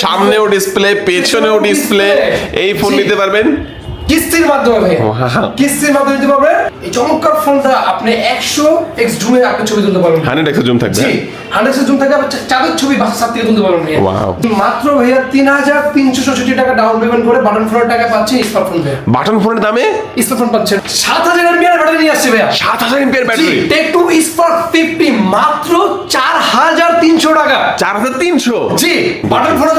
সামনেও ডিসপ্লে, পেছনেও ডিসপ্লে, এই ফোন নিতে পারবেন কিস্তির মাধ্যমে ভাইয়া, কিস্তির মাধ্যমে দিতে পারবেন। এই চমৎকার ফোনটা আপনি 100x জুমে আপনি ছবি তুলতে পারবেন। 100x জুম থাকবে, জি 100x জুম থাকবে, চাঁদের ছবি বাসার থেকে তুলতে পারবেন ভাইয়া। ওয়াও, মাত্র ভাইয়া 3366 টাকা ডাউন পেমেন্ট করে বাটন ফোনের টাকা পাচ্ছেন স্মার্টফোন ভাইয়া। বাটন ফোনের দামে স্মার্টফোন পাচ্ছেন। 7000 এমপিআর ব্যাটারি নিয়ে আসছে ভাইয়া। 7000 এমপিআর ব্যাটারি, টেকনো স্পার্ক 50 মাত্র 4300 টাকা। 4300? জি, বাটন ফোনের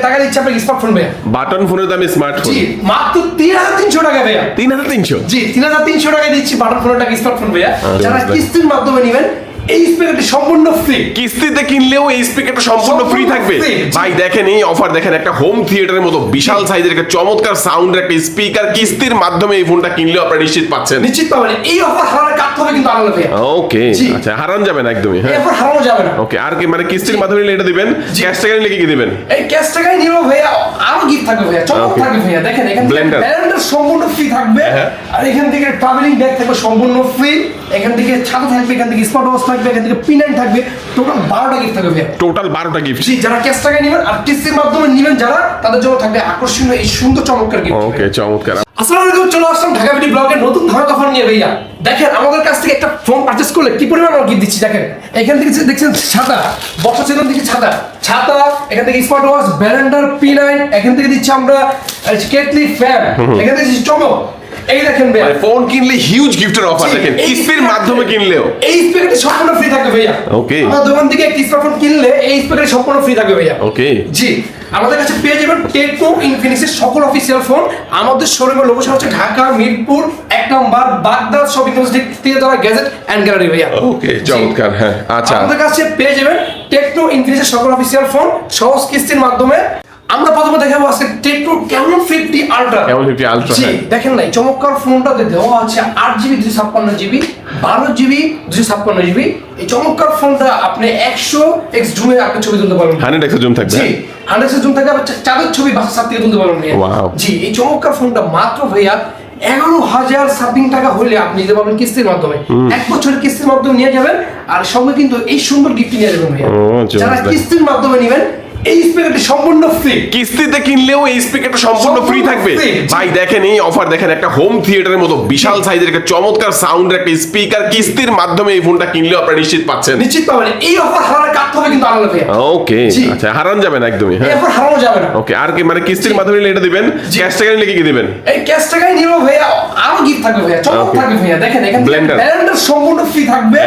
টাকা দিচ্ছে আপনাকে স্মার্টফোন ভাইয়া। বাটন ফোনের দামে স্মার্টফোন, জি মাত্র 3300 টাকা ভাইয়া। 3300? জি 3300 টাকা দিচ্ছি বাটন ফোনের টাকা স্মার্টফোন ভাইয়া। যারা কিস্তির মাধ্যমে নেবেন এই স্পিকারটি সম্পূর্ণ ফ্রি। কিস্তিতে কিনলেও এই স্পিকারটা সম্পূর্ণ ফ্রি থাকবে। ভাই দেখেন এই অফার দেখেন, একটা হোম থিয়েটারের মতো বিশাল সাইজের একটা চমৎকার সাউন্ডের একটা স্পিকার কিস্তির মাধ্যমে এই ফোনটা কিনলেও আপনারা নিশ্চিত পাচ্ছেন। নিশ্চিত পাবেন। এই অফার হারানোর কাট হবে কিন্তু আলাদা ভাইয়া। ওকে, আচ্ছা হারান যাবে না একদমই। এই অফার হারানো যাবে না। ওকে, আর কি মানে কিস্তির মাধ্যমে নিলে এটা দিবেন, ক্যাশ টাকা নিলে কি দিবেন? এই ক্যাশ টাকায় নিব ভাইয়া, আরো গিফট থাকবে ভাইয়া, চমক থাকবে ভাইয়া। দেখেন এখান থেকে ব্লেন্ডার সম্পূর্ণ ফ্রি থাকবে, আর এখান থেকে ট্রাভেলিং ব্যাগ থাকবে সম্পূর্ণ ফ্রি, এখান থেকে ছাতা থাকবে, এখান থেকে স্মার্ট ওয়াচ থাকবে, এখান থেকে পিন থাকবে, টোটাল 12টা গিফট থাকবে ভাইয়া। Total 12টা gift. জি, যারা ক্যাশ টাকায় নেবেন আর কিস্তির মাধ্যমে নেবেন যারা, তাদের জন্য থাকবে আকর্ষণীয় এই সুন্দর চমৎকার গিফট। ওকে, চমৎকার। আসসালামু আলাইকুম, চলে আসলাম ঢাকা বিডি ব্লগের নতুন ধারণা অফার নিয়ে ভাইয়া। দেখেন আমাদের কাছ থেকে একটা ফোন পারচেজ করলে কি পরিমাণ আমরা গিফট দিচ্ছি। দেখেন এখান থেকে দেখছেন ছাতা, বর্ষা সিজন থেকে ছাতা, এখান থেকে স্মার্ট ওয়াচ, ব্যালেন্ডার, P9, এখান থেকে দিচ্ছি আমরা কেটলি ফ্যান, এখান থেকে দিচ্ছি চমক। এই দেখেন ভাইয়া, ফোন কিনলে হিউজ গিফটের অফার দেখেন, কিস্তির মাধ্যমে কিনলেও এই স্পিকারটি সম্পূর্ণ ফ্রি থাকবে ভাইয়া। ওকে, আমার দোকান থেকে একটি স্মার্টফোন কিনলে এই স্পিকারটি সম্পূর্ণ ফ্রি থাকবে ভাইয়া। ওকে, জি আমাদের কাছে পেয়ে যাবেন টেকনো ইনফিনিক্সের সকল অফিসিয়াল ফোন। আমাদের শোরুমের লোকেশন হচ্ছে ঢাকা মিরপুর 1 নম্বর বাগদা শপিং কমপ্লেক্স থেকে দেওয়া গ্যাজেট এন্ড গ্যালারি ভাইয়া। ওকে, চমৎকার। হ্যাঁ আচ্ছা, আমাদের কাছে পেয়ে যাবেন টেকনো ইনফিনিক্সের সকল অফিসিয়াল ফোন সহজ কিস্তির মাধ্যমে। আমরা প্রথমে দেখাবো আজকে Tecno Camon 50 ultra. Camon 50 ultra, জি দেখেন না, চমৎকার ফোনটাতে দেওয়া আছে 8GB 256GB 12GB 256GB। এই চমৎকার ফোনটা আপনি 100x জুমে আপনি ছবি তুলতে পারবেন। 100x জুম থাকবে, জি 100x জুম থাকবে, চাঁদের ছবি বাসার থেকে তুলতে পারবেন ভাইয়া। ওয়াও, জি এই চমৎকার ফোনটা মাত্র ভাইয়া 11,000 সামথিং টাকা হইলে আপনি নিতে পারবেন কিস্তির মাধ্যমে। 1 বছরের কিস্তির মাধ্যমে নিয়ে যাবেন, আর সঙ্গে কিন্তু এই সুন্দর গিফট নিয়ে যাবেন ভাইয়া। যারা কিস্তির মাধ্যমে নেবেন এই স্পিকারটি সম্পূর্ণ ফ্রি। কিস্তিতে কিনলেও এই স্পিকারটা সম্পূর্ণ ফ্রি থাকবে। ভাই দেখেন এই অফার দেখেন, একটা হোম থিয়েটারের মতো বিশাল সাইজের একটা চমৎকার সাউন্ডের একটা স্পিকার কিস্তির মাধ্যমে এই ফোনটা কিনলেও আপনারা নিশ্চিত পাচ্ছেন। নিশ্চিত পাবেন। এই অফার হারানোর কাট হবে কিন্তু আলাদা ভাইয়া। ওকে, আচ্ছা হারান যাবে না একদমই। এই অফার হারানো যাবে না। ওকে, আর কি মানে কিস্তির মাধ্যমে নিলে এটা দিবেন, ক্যাশ টাকা নিলে কি দিবেন? এই ক্যাশ টাকায় নিব ভাইয়া, আরো গিফট থাকবে ভাইয়া, চমক থাকবে ভাইয়া। দেখেন এখান থেকে ব্লেন্ডার সম্পূর্ণ ফ্রি থাকবে,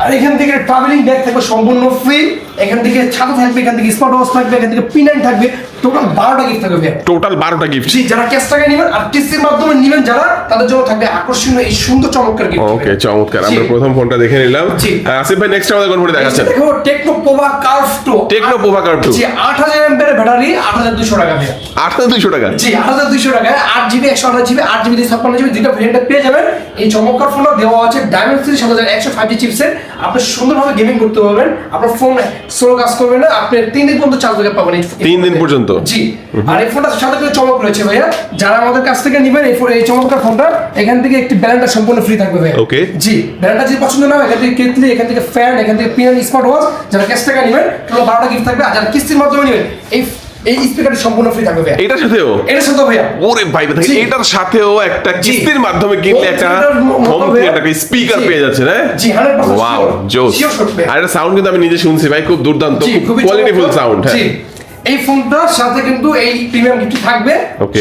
আর এখান থেকে ট্রাভেলিং ব্যাগ থাকবে সম্পূর্ণ ফ্রি, এখান থেকে ছাতা থাকবে, এখান থেকে স্মার্ট ওয়াচ থাকবে, এখান থেকে P9 থাকবে, টোটাল 12টা গিফট থাকবে ভাইয়া। Total 12টা gift. জি, যারা ক্যাশ টাকায় নেবেন আর কিস্তির মাধ্যমে নেবেন যারা, তাদের জন্য থাকবে আকর্ষণীয় এই সুন্দর চমৎকার গিফট। ওকে, চমৎকার। আমরা প্রথম ফোনটা দেখে নিলাম। আসিফ ভাই নেক্সট আমাদের কোন ফোন দেখাচ্ছেন? দেখো techno Pova curve 2। Techno Pova curve 2, জি 8000 এমপিআর ব্যাটারি, 8200 টাকা ভাইয়া। 8200 টাকা? জি 8200 টাকা, 8GB 128GB 8GB 256GB দুইটা ভেরিয়েন্টে পেয়ে যাবেন। এই চমৎকার ফোনটা দেওয়া আছে ডায়মেনসিটি 7100 5G চিপসেট। আপনি সুন্দরভাবে গেমিং করতে পারবেন, আপনার ফোন স্লো কাজ করবে না, আপনি 3 দিন পর্যন্ত চার্জ ব্যাকআপ পাবেন। 3 দিন পর্যন্ত? জি। আর এই ফোনটার সাথে একটা চমক রয়েছে ভাইয়া, যারা আমাদের কাছ থেকে নেবেন এই চমৎকার ফোনটা, এখান থেকে একটি ব্যালেন্ডার সম্পূর্ণ ফ্রি থাকবে ভাইয়া। ওকে, জি ব্যালেন্ডার যদি পছন্দ না হয়, এখান থেকে কেটলি, এখান থেকে ফ্যান, এখান থেকে P9 স্মার্ট ওয়াচ। যারা ক্যাশ টাকা নেবেন টোটাল 12টা গিফট থাকবে, আর যারা কিস্তির মাধ্যমে নেবেন এই স্পিকারটি সম্পূর্ণ ফ্রি থাকবে ভাইয়া। এটার সাথেও? এটার সাথে ভাইয়া। ওরে ভাই দেখেন, এটার সাথেও একটা কিস্তির মাধ্যমে কিনলে একটা হোম থিয়েটার একটা স্পিকার পেয়ে যাচ্ছে না? জি 100%। ওয়াও, জোস। আর এটা সাউন্ড কিন্তু আমি নিজে শুনছি ভাই, খুব দুর্দান্ত, খুব কোয়ালিটিফুল সাউন্ড। হ্যাঁ, এই ফোনটার সাথে কিন্তু এই প্রিমিয়াম গিফট থাকবে।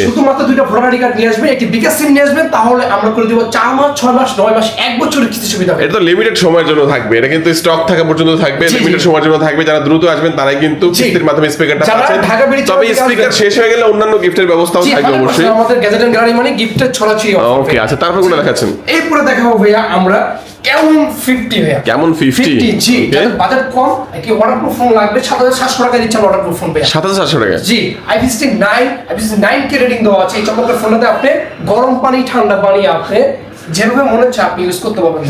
শুধুমাত্র দুইটা ভোটার আইডি কার্ড নিয়ে আসবেন, একটি বিকাশ সিম নিয়ে আসবেন, তাহলে আমরা করে দেব 4 মাস 6 মাস 9 মাস 1 বছরের কিস্তি সুবিধা। এটা তো লিমিটেড সময়ের জন্য থাকবে, এটা কিন্তু স্টক থাকা পর্যন্ত থাকবে, লিমিটেড সময়ের জন্য থাকবে। যারা দ্রুত আসবেন তারাই কিন্তু কিস্তির মাধ্যমে স্পিকারটা পাচ্ছেন। তবে স্পিকার শেষ হয়ে গেলে অন্যান্য গিফটের ব্যবস্থাও থাকবে অবশ্যই। আমাদের গ্যাজেট এন্ড গ্যালারি মানে গিফটের ছড়াছড়ি। ওকে, আচ্ছা তারপর কোনটা দেখাচ্ছেন? এরপরে দেখাবো ভাইয়া আমরা ক্যামন 50 ভাইয়া। ক্যামন 50? জি, যাদের বাজেট কম, কি ওয়াটারপ্রুফ ফোন লাগবে, 7700 টাকা দিচ্ছেন ওয়াটারপ্রুফ ফোন ভাইয়া। 7700 টাকা? জি IP69 কে রেটিং দেওয়া আছে। এই চমৎকার ফোনটাতে আপনি গরম পানি ঠান্ডা পানি আপনি যেভাবে মনে হচ্ছে আপনি ইউজ করতে পারবেন।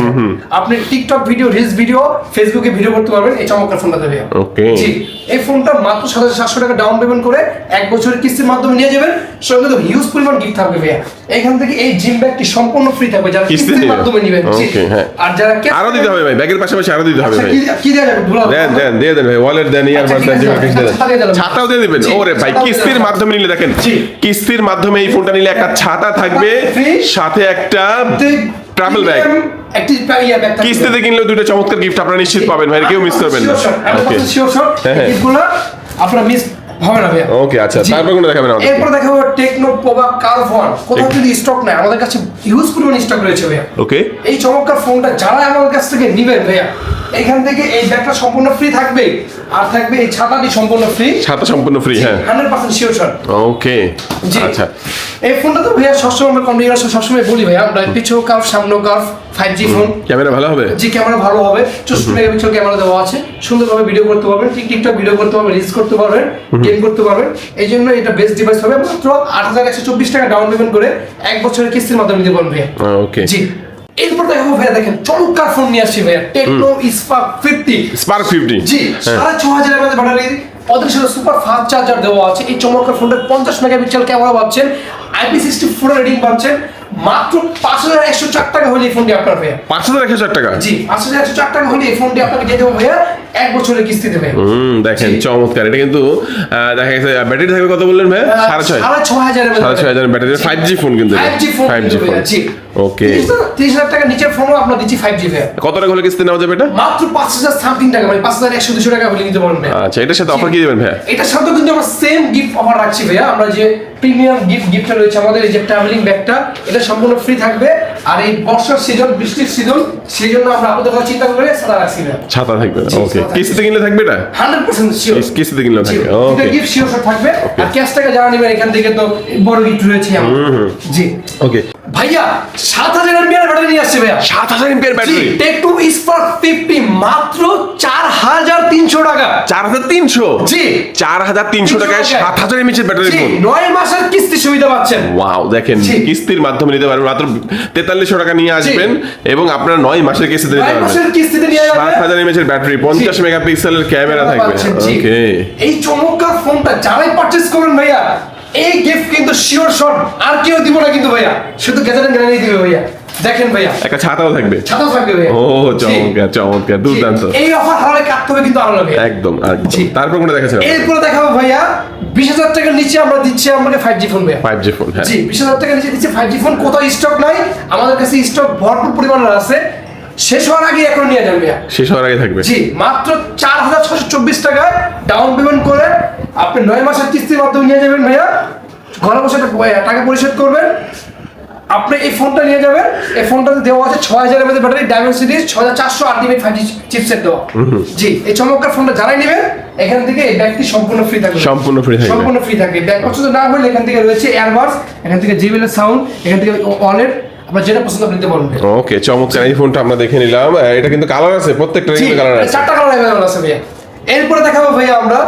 আপনি টিকটক ভিডিও, রিলস ভিডিও, ফেসবুকে ভিডিও করতে পারবেন এই চমৎকার ফোনটা দেবে। ওকে, জি, এই ফোনটা মাত্র ৭,৭০০ টাকা ডাউন পেমেন্ট করে 1 বছরের কিস্তির মাধ্যমে নিয়ে যাবেন, সঙ্গে তো হিউজ পরিমাণ গিফট থাকবে ভাইয়া। এখান থেকে এই জিম ব্যাগটি সম্পূর্ণ ফ্রি থাকবে যারা কিস্তির মাধ্যমে নেবেন। জি, আর যারা আরো দিতে হবে ভাই, ব্যাগের পাশাপাশি আরো দিতে হবে ভাই। কি দেয়া যাবে? দেন দিয়ে দেন ভাই, ওয়ালেট দেন, ইয়ারবাডস দেন, ছাতাও দিয়ে দিবেন। ওরে ভাই, কিস্তির মাধ্যমে নিলে দেখেন, কিস্তির মাধ্যমে এই ফোনটা নিলে একটা ছাতা থাকবে, সাথে একটা ট্রাভেল ব্যাগ। কিস্তিতে কিনলেও দুটো চমৎকার গিফট আপনারা নিশ্চিত পাবেন ভাই, কেউ মিস করবেন না। ওকে, গিফটগুলো আপনারা মিস হবে না ভাইয়া। ওকে, আচ্ছা, তারপর কোনটা দেখাবেন আমাদের? এরপর দেখাবো টেকনো পোভা কার্ভ 1। কোথাও যদি স্টক নাই, আমাদের কাছে হিউজ পরিমাণ স্টক রয়েছে ভাইয়া। ওকে, এই চমৎকার ফোনটা যারা আমাদের কাছ থেকে নেবেন ভাইয়া, এখান থেকে এই ব্যাগটা সম্পূর্ণ ফ্রি থাকবে, আর থাকবে এই ছাতাটি সম্পূর্ণ ফ্রি। ছাতা সম্পূর্ণ ফ্রি, হ্যাঁ, 100% শিওর শট। ওকে, আচ্ছা। এই ফোনটা তো ভাইয়া সবসময় আমরা কনফিগারেশন সবসময় বলি ভাইয়া, আমরা পিছু কার্ভ, সামনে কার্ভ, 5G ফোন। ক্যামেরা ভালো হবে? জি, ক্যামেরা ভালো হবে, 64 মেগাপিক্সেল ক্যামেরা দেওয়া আছে, সুন্দরভাবে ভিডিও করতে পারবেন, টিকটক ভিডিও করতে পারবেন, রিলস করতে পারবেন, গেম করতে পারবেন। এই জন্য এটা বেস্ট ডিভাইস হবে। মাত্র 8,124 টাকা ডাউন পেমেন্ট করে 1 বছরের কিস্তির মাধ্যমে নিতে পারবেন ভাইয়া। ওকে, জি, এরপর দেখাবো ভাইয়া, দেখেন চমৎকার ফোন নিয়ে আসছি ভাইয়া, টেকনো স্পার্ক 50। স্পার্ক 50, জি, 6,500 এর মধ্যে ব্যাটারি, ওদের সাথে সুপার ফাস্ট চার্জার দেওয়া আছে। এই চমৎকার ফোনটা 50 মেগাপিক্সেল ক্যামেরা পাচ্ছেন, IP64 রেটিং পাচ্ছেন। মাত্র 5,104 টাকা হলে এই ফোনটি আপনার ভাইয়া। 5,104 টাকা? জি, 5,104 টাকা হলে এই ফোনটি আপনাকে দিয়ে দেবো ভাইয়া 1 বছরের কিস্তিতে ভাইয়া। দেখেন চমৎকার। এটা কিন্তু দেখা গেছে ব্যাটারি থাকবে কত বললেন ভাই? 6,500 ব্যাটারি, 5G ফোন কিন্তু, 5G ফোন। জি, ওকে। 30,000 টাকা নিচের ফোনও আপনার দিচ্ছি 5G ভাইয়া। কত টাকা হলে কিস্তি নেওয়া যাবে এটা? মাত্র 5,000 সামথিং টাকা, মানে 5,100-200 টাকা হলে নিতে পারবেন ভাইয়া। আচ্ছা, এটার সাথে অফার কি দিবেন ভাইয়া? এটার সাথে কিন্তু আমরা সেম গিফট অফার রাখছি ভাইয়া। আমরা যে প্রিমিয়াম গিফটটা রয়েছে আমাদের, এই যে ট্রাভেলিং ব্যাগটা, এটা সম্পূর্ণ ফ্রি থাকবে। আর এই বর্ষার সিজন, বৃষ্টির সিজন, সেই জন্য আমরা আপনাদের কথা চিন্তা করে ছাতা রাখছি না। ছাতা থাকবে, ওকে। কিস্তিতে কিনলে থাকবে এটা? 100% শিওর। কিস্তিতে কিনলে থাকবে, ওকে। এটা গিফট শিওর থাকবে। আর ক্যাশ টাকা যারা নেবেন এখান থেকে তো বড় গিফট রয়েছে আমাদের। জি, ওকে ভাইয়া 7,000 এমপিআর ব্যাটারি নিয়ে আসছে ভাইয়া। 7,000 এমপিআর ব্যাটারি, টেকনো স্পার্ক 50 মাত্র 4,300 টাকা। 4,300? জি, 4,300 টাকায় 7,000 এমএএইচ ব্যাটারি ফোন। 9 মাসের কিস্তি সুবিধা পাচ্ছেন। ওয়াও, দেখেন কিস্তির মাধ্যমে নিতে পারবেন, মাত্র 4300 টাকা নিয়ে আসবেন এবং আপনারা 9 মাসের কিস্তিতে নিতে পারবেন। 9 মাসের কিস্তিতে নিয়ে যাবেন। 7,000 এমএএইচ ব্যাটারি, 50 মেগাপিক্সেলের ক্যামেরা থাকবে, ওকে। এই চমৎকার ফোনটা যারাই পারচেজ করবেন ভাইয়া, এই গিফট কিন্তু শিওর শট, আর কেউ দিব না কিন্তু ভাইয়া, শুধু গ্যাজেট গ্যালারি দিবে ভাইয়া। দেখেন ভাইয়া, একটা ছাতাও থাকবে। ছাতাও থাকবে ভাইয়া। ও চমৎকার, চমৎকার, দুর্দান্ত। এই অফার হারালে কাটতে হবে কিন্তু আরো লাগে। একদম, একদম। তারপর কোনটা দেখাচ্ছেন? এরপরে দেখাবো ভাইয়া 20,000 টাকার নিচে আমরা দিচ্ছি আপনাকে 5G ফোন ভাইয়া। 5G ফোন, হ্যাঁ। জি, 20,000 টাকার নিচে দিচ্ছি 5G ফোন। কোথাও স্টক নাই, আমাদের কাছে স্টক ভরপুর পরিমাণে আছে। শেষ হওয়ার আগে এখন নিয়ে যান ভাইয়া। শেষ হওয়ার আগে থাকবে। জি, মাত্র 4,624 টাকা ডাউন পেমেন্ট করে আপনি 9 মাসের কিস্তির মাধ্যমে নিয়ে যাবেন ভাইয়া। ঘরে বসে টাকা পরিশোধ করবেন, আপনি এই ফোনটা নিয়ে যাবেন। এই ফোনটাতে দেওয়া আছে 6,000 এর battery, diamond series, 6,400 ultimate 5G chipset দেওয়া। জি, এই চমৎকার ফোনটা যারাই নেবেন এখান থেকে এই ব্যাগটি সম্পূর্ণ ফ্রি থাকবে। সম্পূর্ণ ফ্রি থাকবে, সম্পূর্ণ ফ্রি থাকবে। ব্যাগ পছন্দ না হলে এখান থেকে রয়েছে এয়ারবাডস, এখান থেকে JBL এর সাউন্ড, এখান থেকে ওয়ালেট, আপনার যেটা পছন্দ আপনি নিতে পারবেন। ওকে, চমৎকার। এই ফোনটা আমরা দেখে নিলাম। এটা কিন্তু কালার আছে, প্রত্যেকটা কালার আছে, 4টা কালার अवेलेबल আছে ভাইয়া। এরপরে দেখাবো ভাইয়া আমরা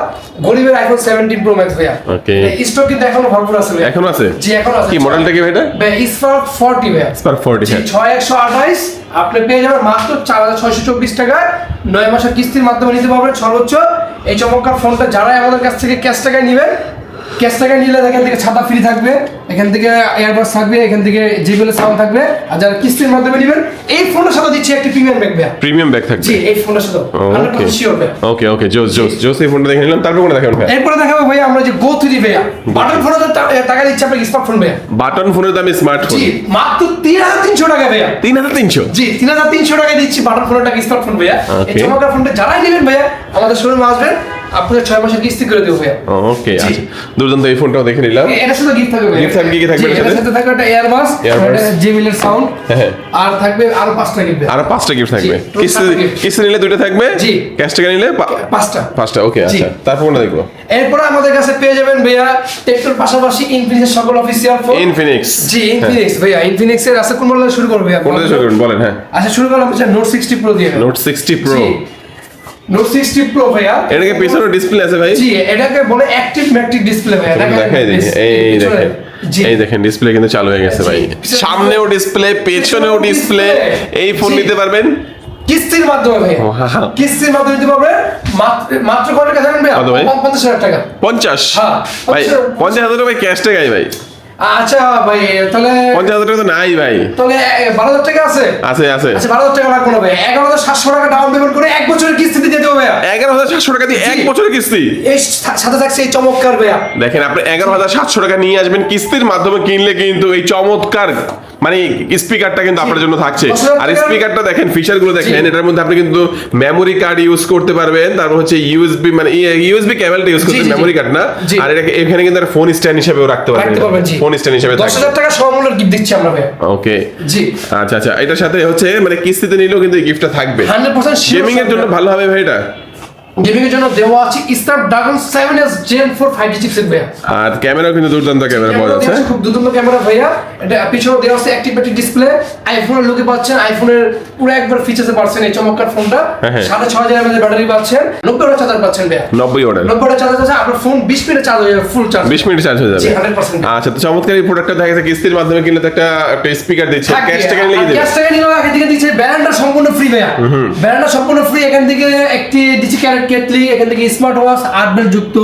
গরিবের আইফোন 17 প্রো ম্যাক্স ভাইয়া। ওকে, স্টক কিন্তু এখনো ভরপুর আছে ভাইয়া। এখনো আছে? জি, এখনো আছে। কি মডেলটা কি ভাইটা? ভাই স্পার্ক 40 ভাইয়া। স্পার্ক 40, হ্যাঁ। 6,128 আপনি পেয়ে যাবেন মাত্র 4,624 টাকায়। 9 মাসের কিস্তির মাধ্যমে নিতে পারবেন সর্বোচ্চ। এই চমৎকার ফোনটা যারাই আমাদের কাছ থেকে ক্যাশ টাকায় নেবেন, ক্যাশ টাকায় নিলে এখান থেকে ছাতা ফ্রি থাকবে, এখান থেকে এয়ারবাডস থাকবে, এখান থেকে JBL সাউন্ড থাকবে। আর যারা কিস্তির মাধ্যমে নেবেন এই ফোনের সাথে দিচ্ছি একটি প্রিমিয়াম ব্যাগ ভাইয়া। প্রিমিয়াম ব্যাগ থাকবে? জি, এই ফোনের সাথে 100% শিওর ভাইয়া। ওকে, ওকে, জোস জোস জোস। এই ফোনটা দেখে নিলাম। তারপর কোনটা দেখাবেন ভাই? এরপরে দেখাবো ভাইয়া আমরা যে Go 3 ভাইয়া। বাটন ফোনের টাকা দিচ্ছি আপনাকে স্মার্ট ফোন ভাইয়া। বাটন ফোনের দামে স্মার্টফোন? জি, মাত্র 3,300 টাকা ভাইয়া। 3,300? জি, 3,300 টাকায় দিচ্ছি বাটন ফোনের টাকা স্মার্ট ফোন ভাইয়া। এই Okay. চমৎকার ফোনটা যারাই নেবেন ভাইয়া আমাদের শোরুমে আসবেন, আপনাদের 6 মাসের কিস্তি করে দেবো ভাইয়া। ওকে, আচ্ছা, দুর্দান্ত। এই ফোনটাও দেখে নিলাম। এটা শুধু গিফট থাকবে ভাইয়া। গিফট থাকবে, কি থাকবে এর এর সাথে? সাথে থাকবে একটা এয়ারবাডস, একটা JBL এর সাউন্ড, হ্যাঁ, আর থাকবে আরো 5টা গিফট। আরো 5টা গিফট থাকবে। জি, টোটাল 7টা gift। কিস্তি নিলে 2টা থাকবে, জি। ক্যাশ টাকা নিলে 5টা। 5টা, ওকে, আচ্ছা। তারপর কোনটা দেখবো? এরপরে আমাদের কাছে পেয়ে যাবেন ভাইয়া টেকনোর পাশাপাশি ইনফিনিক্স সকল অফিসিয়াল ফোন। ইনফিনিক্স? জি, ইনফিনিক্স ভাইয়া। ইনফিনিক্স এর আছে কোন মডেল শুরু করবে ভাইয়া? কোনটা দিয়ে শুরু করবেন বলেন? হ্যাঁ, আচ্ছা, শুরু করলাম হচ্ছে নোট 60 প্রো দিয়ে। Note 60 pro. নোট 60 প্রো ভাইয়া। এটাকে পিছনে ডিসপ্লে আছে ভাই? জি, এটাকে বলে অ্যাক্টিভ ম্যাট্রিক ডিসপ্লে ভাইয়া। দেখাই দেখি, এই দেখেন, এই দেখেন ডিসপ্লে কিন্তু চালু হয়ে গেছে ভাই। সামনেও ডিসপ্লে, পেছনেও ডিসপ্লে। এই ফোন নিতে পারবেন কিস্তির মাধ্যমে ভাই। কিস্তির মাধ্যমে দিতে পারবে মাত্র কত টাকা জানেন ভাই? 50,000 টাকা। 50? হ্যাঁ ভাই 50,000 টাকা ক্যাশ টাকাই ভাই। আচ্ছা ভাই, তাহলে 50,000 টাকা তো নাই ভাই। তাহলে 12,000 টাকা আছে? আছে আছে। আচ্ছা 12,000 টাকা লাগবে না ভাই, 11,700 টাকা ডাউন পেমেন্ট করে 1 বছরের কিস্তি দিয়ে দেবো ভাইয়া। 11,700 টাকা দিয়ে 1 বছরের কিস্তি? এই সাথে থাকছে এই চমৎকার ভাইয়া। দেখেন আপনি 11,700 টাকা নিয়ে আসবেন, কিস্তির মাধ্যমে কিনলে কিন্তু এই চমৎকার মানে স্পিকারটা কিন্তু আপনার জন্য থাকছে। আর স্পিকারটা দেখেন, ফিচার গুলো দেখেন, এটার মধ্যে আপনি কিন্তু মেমোরি কার্ড ইউজ করতে পারবেন, তারপর হচ্ছে ইউএসবি মানে ইউএসবি কেবলটা ইউজ করতে, মেমোরি কার্ড না। আর এখানে কিন্তু ফোন স্ট্যান্ড হিসেবেও রাখতে পারবেন, ফোন স্ট্যান্ড হিসেবে 10,000 টাকা সমমূল্যের গিফট দিচ্ছি আমরা ভাই। ওকে জি আচ্ছা আচ্ছা, এটার সাথে হচ্ছে মানে কিস্তিতে নিলেও কিন্তু এই গিফটটা থাকবে। 100% গেমিং এর জন্য ভালো হবে ভাই এটা। গেমিং এর জন্য দেওয়া আছে Snapdragon 7s Gen 4 5G chipset ভাইয়া। আর ক্যামেরাও কিন্তু দুর্দান্ত ক্যামেরা পাওয়া যাচ্ছে, খুব দুর্দান্ত ক্যামেরা ভাইয়া। এটা পিছনে দেওয়া আছে অ্যাক্টিভেটেড ডিসপ্লে, আইফোনের লুকে পাচ্ছেন, আইফোনের পুরো একবার ফিচারসে পাচ্ছেন এই চমৎকার ফোনটা। 6,500 mAh ব্যাটারি পাচ্ছেন, 90 ওয়াট চার্জার পাচ্ছেন ভাইয়া। 90 ওয়াট 90 ওয়াট চার্জার আছে, আপনার ফোন 20 মিনিটে চার্জ হয়ে যাবে, ফুল চার্জ 20 মিনিটে চার্জ হয়ে যাবে। জি 100%। আচ্ছা, তো চমৎকার এই প্রোডাক্টটা দেখা যাচ্ছে কিস্তির মাধ্যমে কিনলে তো একটা স্পিকার দিচ্ছে, ক্যাশ টাকা নিলে কি দিবে? ক্যাশ টাকা নিলে এখান থেকে দিচ্ছে ব্যালেন্ডার সম্পূর্ণ ফ্রি ভাইয়া। ব্যালেন্ডার সম্পূর্ণ ফ্রি, এখান থেকে একটি ডিজি ক্যারেট কেটলি, এখান থেকে স্মার্ট ওয়াচ 8 বেল যুক্ত,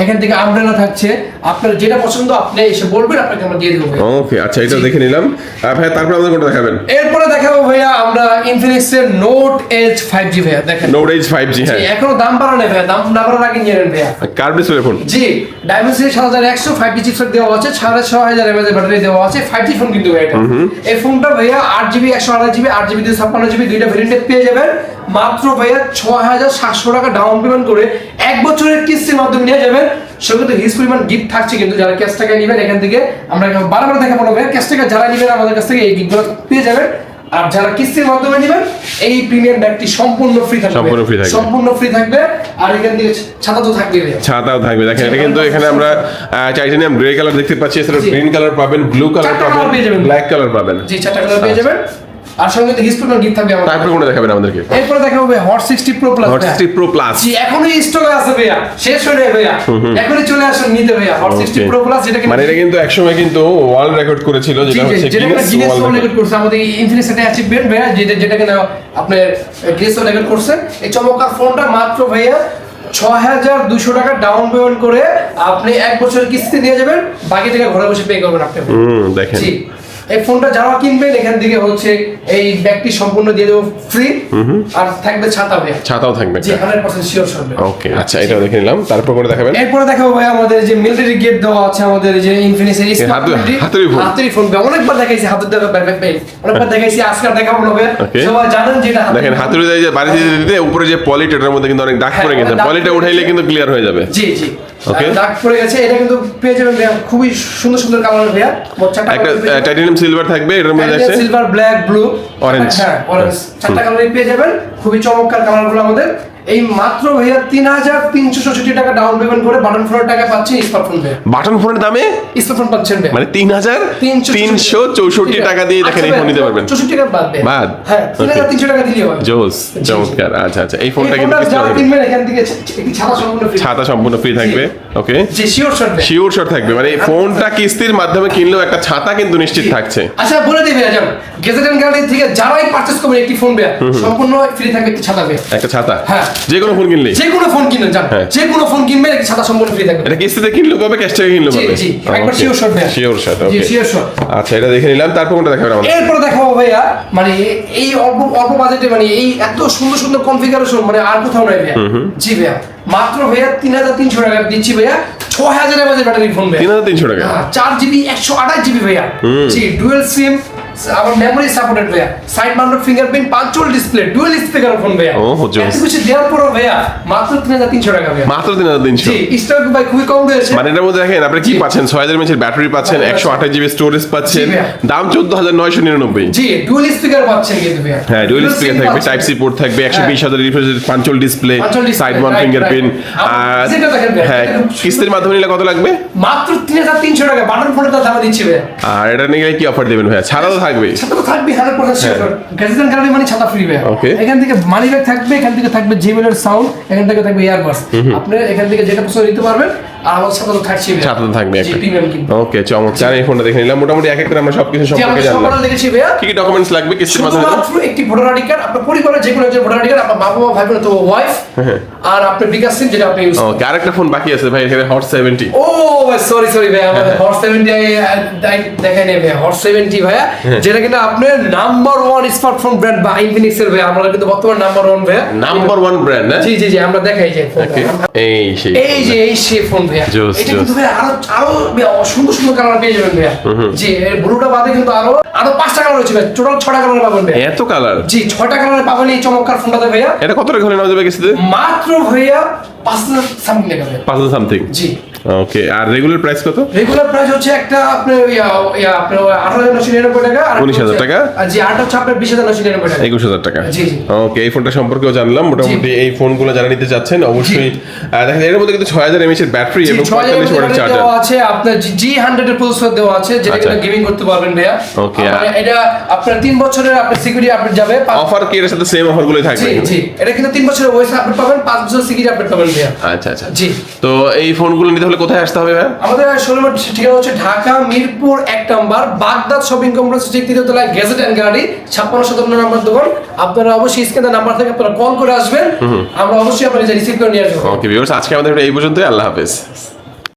এখান থেকে আমব্রেলা থাকছে। আপনার যেটা পছন্দ আপনি এসে বলবেন, আপনাকে আমরা দিয়ে দেবো। ওকে আচ্ছা, এটা দেখে নিলাম ভাই। তারপর আমাদের কোনটা দেখাবেন? এরপরে দেখাবো ভাইয়া আমরা ইনফিনিক্স এর নোট এজ 5G ভাইয়া। দেখেন নোট এজ 5G, হ্যাঁ এখনো দাম বাড়া নেই ভাইয়া, দাম না বাড়ার আগে নিয়ে নেন ভাইয়া। Curve display phone. জি, ডায়মেনসিটি 7100 5G চিপসেট দেওয়া আছে, 6,500 mAh ব্যাটারি দেওয়া আছে, 5G ফোন কিন্তু এটা। এই ফোনটা ভাইয়া 8GB 128GB 8GB 256GB দুইটা ভেরিয়েন্টে পেয়ে যাবেন মাত্র ভাইয়া 6,700 টাকা ডাউন পেমেন্ট করে 1 বছরের কিস্তির মাধ্যমে নিয়ে যাবেন। সঙ্গে তো হিউজ পরিমাণ গিফট থাকছে কিন্তু, যারা ক্যাশ টাকা নেবেন এখান থেকে আমরা বারবার দেখা পড়বে, ক্যাশ টাকা যারা নেবেন আমাদের কাছ থেকে এই গিফটগুলো পেয়ে যাবেন। আর যারা কিস্তির মাধ্যমে নেবেন এই প্রিমিয়াম ব্যাগটি সম্পূর্ণ ফ্রি থাকবে, সম্পূর্ণ ফ্রি থাকবে। আর এখান থেকে ছাতা তো থাকবে, ছাতাও থাকবে। দেখেন এটা কিন্তু এখানে আমরা টাইটানিয়াম গ্রে কালার দেখতে পাচ্ছি, এছাড়া গ্রিন কালার পাবেন, ব্লু কালার পাবেন, ব্ল্যাক কালার পাবেন। জি 4টা কালার পেয়ে যাবেন। আর সঙ্গে তো হিউজ পরিমাণ গিফট থাকবে আমাদের। তারপরে কোনটা দেখাবেন আমাদেরকে? এরপর দেখাবো ভাই Hot 60 pro plus. Hot 60 pro plus জি এখনই স্টকে আছে ভাইয়া, শেষ হয়ে যাবে ভাইয়া, এখনই চলে আসুন নিতে ভাইয়া হট 60 প্রো প্লাস। যেটা মানে এটা কিন্তু একসময় কিন্তু ওয়ার্ল্ড রেকর্ড করেছিল, যেটা হচ্ছে গিনেস ওয়ার্ল্ড রেকর্ড করছে আমাদের ইনফিনিক্স এর অ্যাচিভমেন্ট ভাইয়া, যেটা কিনা আপনার গিনেস ওয়ার্ল্ড রেকর্ড করছে। এই চমৎকার ফোনটা মাত্র ভাইয়া 6,200 টাকা ডাউন পেমেন্ট করে আপনি 1 বছরের কিস্তি নিয়ে যাবেন, বাকি টাকা ঘরে বসে পে করবেন আপনি। দেখেন জি এই ফোনটা যারা কিনবেন এখান থেকে হচ্ছে এই ব্যাগটি সম্পূর্ণ দিয়ে দেবো ফ্রি, আর থাকবে ছাতা ভাই, ছাতাও থাকবে। জি 100% শিওর শুনবে। ওকে আচ্ছা, এটাও দেখে নিলাম। তারপর কোনটা দেখাবেন? এরপরে দেখাবো ভাই আমাদের যে মিলিটারি গেট দেওয়া আছে, আমাদের যে ইনফিনিক্স এর হাতুড়ি ফোন। অনেকবার দেখাইছি হাতুড়ি অনেকবার দেখাইছি, আজকে দেখাবো না ভাই, সবাই জানেন যেটা দেখেন হাতুড়ি দিয়ে যে বাড়ি দিতে উপরে যে পলিট, এটার মধ্যে কিন্তু অনেক দাগ পড়ে গেছে, পলিটা উঠাইলে কিন্তু ক্লিয়ার হয়ে যাবে। জি জি ওকে, দাগ পড়ে গেছে, এটা কিন্তু পেয়ে যাবেন ভাই, খুবই সুন্দর সুন্দর কালার ভাইয়া। একটা টাইটানিয়াম সিলভার থাকবে, এর মধ্যে আছে সিলভার, ব্ল্যাক, ব্লু, অরেঞ্জ। হ্যাঁ অরেঞ্জ, 4টা কালারই পেয়ে যাবেন, খুবই চমৎকার কালারগুলো আমাদের। এই মাত্র ভাইয়া 3,364 টাকা ডাউন পেমেন্ট করে বাটন ফোনের টাকা পাচ্ছেন স্মার্টফোন ভাইয়া। বাটন ফোনের দামে স্মার্টফোন পাচ্ছেন ভাইয়া, মানে 3,364 টাকা দিয়ে দেখেন এই ফোন নিতে পারবেন। 64 টাকা বাদ দেন, বাদ, হ্যাঁ 3,300 টাকা দিলেই হবে। জোস, চমৎকার। আচ্ছা আচ্ছা, এই ফোনটা কিন্তু যারা কিনবেন এখান থেকে একটি ছাতা সম্পূর্ণ ফ্রি, ছাতা সম্পূর্ণ ফ্রি থাকবে। ওকে জি শিওর শট, শিওর শট থাকবে, মানে ফোনটা কিস্তির মাধ্যমে কিনলেও একটা ছাতা কিন্তু নিশ্চিত থাকছে। আচ্ছা বলে দিই ভাইয়া, যান গেজেট এন্ড গ্যালারি থেকে যারাই পারচেজ করবেন একটি ফোন ভাইয়া সম্পূর্ণ ফ্রি থাকবে একটি ছাতা ভাইয়া। একটা ছাতা, হ্যাঁ যে কোনো ফোন কিনলে, যে কোনো ফোন কিনেন যান, যে কোনো ফোন কিনবেন একটি ছাতা সম্পূর্ণ ফ্রি থাকবে। এটা কিস্তিতে কিনলেও পাবে, ক্যাশ টাকা কিনলেও পাবে। জি একবার শিওর শট ভাইয়া, শিওর শট। জি ওকে শিওর শট। আচ্ছা, এটা দেখে নিলাম। তারপর কোনটা দেখাবেন আমাদের? এরপর দেখাবো ভাইয়া, মানে এই অল্প বাজেটে মানে এই এত সুন্দর সুন্দর কনফিগারেশন মানে আর কোথাও নাই ভাইয়া। জি ভাইয়া মাত্র ভাইয়া 3,300 টাকা দিচ্ছি ভাইয়া, 6,000 mAh ব্যাটারি ফোন ভাইয়া, 3,300 টাকা, 4GB 128GB ভাইয়া। জি ডুয়াল সিম, আবার মেমোরি সাপোর্টেড ভাইয়া, side mounted fingerprint, punctual display, dual speaker phone ভাইয়া। এত কিছু দেওয়ার পরও ভাইয়া মাত্র 3,300 টাকা ভাইয়া, মাত্র 3,300। জি স্টক ভাই খুবই কম রয়েছে। মানে এর মধ্যে দেখেন আপনি কি পাচ্ছেন, 6,000 mAh ব্যাটারি পাচ্ছেন, 128GB স্টোরেজ পাচ্ছেন, দাম 14,999। জি ডুয়াল স্পিকার পাচ্ছেন কিন্তু ভাইয়া, হ্যাঁ ডুয়াল স্পিকার থাকবে, টাইপ সি পোর্ট থাকবে, 120,000 রিফ্রেশ পাঞ্চুয়াল ডিসপ্লে, সাইড মাউন্ট ফিঙ্গারপ্রিন্ট। আর হ্যাঁ কিস্তির মাধ্যমে নিলে কত লাগবে? মাত্র 3,300 টাকা বাটন ফোনের দাম দিচ্ছি ভাইয়া। আর এটা নিয়ে কি অফার দিবেন ভাইয়া? ছাড়াও থাকবে। ছাতা তো থাকবে 100% শিওর। গ্যাজেট এন্ড গ্যালারি মানে ছাতা ফ্রি ভাই। Okay. এখান থেকে মানি ব্যাগ থাকবে, এখান থেকে থাকবে JBL এর সাউন্ড, এখান থেকে থাকবে ইয়ারবাডস। আপনি এখান থেকে যেটা পছন্দ নিতে পারবেন। আর আমার ছাতা তো থাকছে ভাই। ছাতা তো থাকবে একটা। প্রিমিয়াম কিন্তু। ওকে, চমৎকার। এই ফোনটা দেখে নিলাম। মোটামুটি এক এক করে আমরা সবকিছু যে আমরা সম্পর্কে জানলাম। সকালে দেখেছি ভাইয়া। কি কি ডকুমেন্টস লাগবে কিস্তির মাধ্যমে? শুধুমাত্র একটি ভোটার আইডি কার্ড, আপনার পরিবারের যে কোনো একজন ভোটার আইডি কার্ড, আপনার বাবা মা ভাই বোন অথবা ওয়াইফ, আর আপনার বিকাশ সিম যেটা আপনি ইউজ করেন। ওকে, আরেকটা ফোন বাকি আছে ভাই, এখানে হট 70। ও সরি ভাই, আমাদের হট 70 দেখাই নেই ভাই, হট 70 ভাইয়া, যেটা কিনা আপনার নাম্বার 1 স্মার্টফোন ব্র্যান্ড বা ইনফিনিক্স এর ভাইয়া, আমরা কিন্তু বর্তমানে নাম্বার 1 ভাইয়া, নাম্বার 1 ব্র্যান্ড। হ্যাঁ, জি আমরা দেখাই যে ওকে, এই সেই ফোন ভাইয়া। Juice, এটা কিন্তু ভাইয়া আরো সুন্দর কালার পেয়ে যাবেন ভাইয়া। জি, এর ব্লুটা বাদে কিন্তু আরো 5টা কালার রয়েছে ভাই, টোটাল 6টা কালার পাবেন ভাইয়া। এত কালার? জি, 6টা কালার পাবেন এই চমৎকার ফোনটাতে ভাইয়া। এটা কত টাকা হলে নেওয়া যাবে কিস্তিতে? মাত্র ভাইয়া 5,000 সামথিং টাকা ভাইয়া। 5,000 সামথিং। জি। ওকে, আর রেগুলার প্রাইস কত? রেগুলার প্রাইস হচ্ছে একটা আপনার আপনার 18,999 টাকা, আর 19,000 টাকা। জি, আরটা হচ্ছে আপনার 20,999 টাকা। 21,000 টাকা। জি। ওকে, এই ফোনটা সম্পর্কেও জানলাম। মোটামুটি এই ফোনগুলো যারা নিতে চাচ্ছেন অবশ্যই দেখেন, এর মধ্যে কিন্তু 6000 mAh এর ব্যাটারি এবং 45 ওয়াটের চার্জার দেওয়া আছে, আপনার G100 এর প্রসেসর দেওয়া আছে, যেটা কিনা গেমিং করতে পারবেন ভাইয়া। ওকে, এটা আপনার 3 বছরের আপনার সিকিউরিটি আপডেট যাবে। অফার কি এর সাথে সেম অফারগুলোই থাকবে? জি, এটা কিন্তু 3 বছরের ওএস আপডেট পাবেন, 5 বছরের সিকিউরিটি আপডেট পাবেন ভাইয়া। আচ্ছা। জি। তো এই ফোনগুলো নিতে হলে কোথায় আসতে হবে ভাই? আমাদের শোরুমের ঠিকানা হচ্ছে ঢাকা মিরপুর 1 নম্বর বাগদাদ শপিং কমপ্লেক্স, ঠিক 3 তলায় গ্যাজেট এন্ড গ্যালারি, 5657 নম্বর দোকান। আপনারা অবশ্যই স্ক্রিনের নাম্বার থেকে আপনারা কল করে আসবেন, আমরা অবশ্যই আপনাদের রিসিভ করে নিয়ে আসবো। ওকে ভিউয়ার্স, আজকে আমাদের এই পর্যন্তই। আল্লাহ হাফেজ।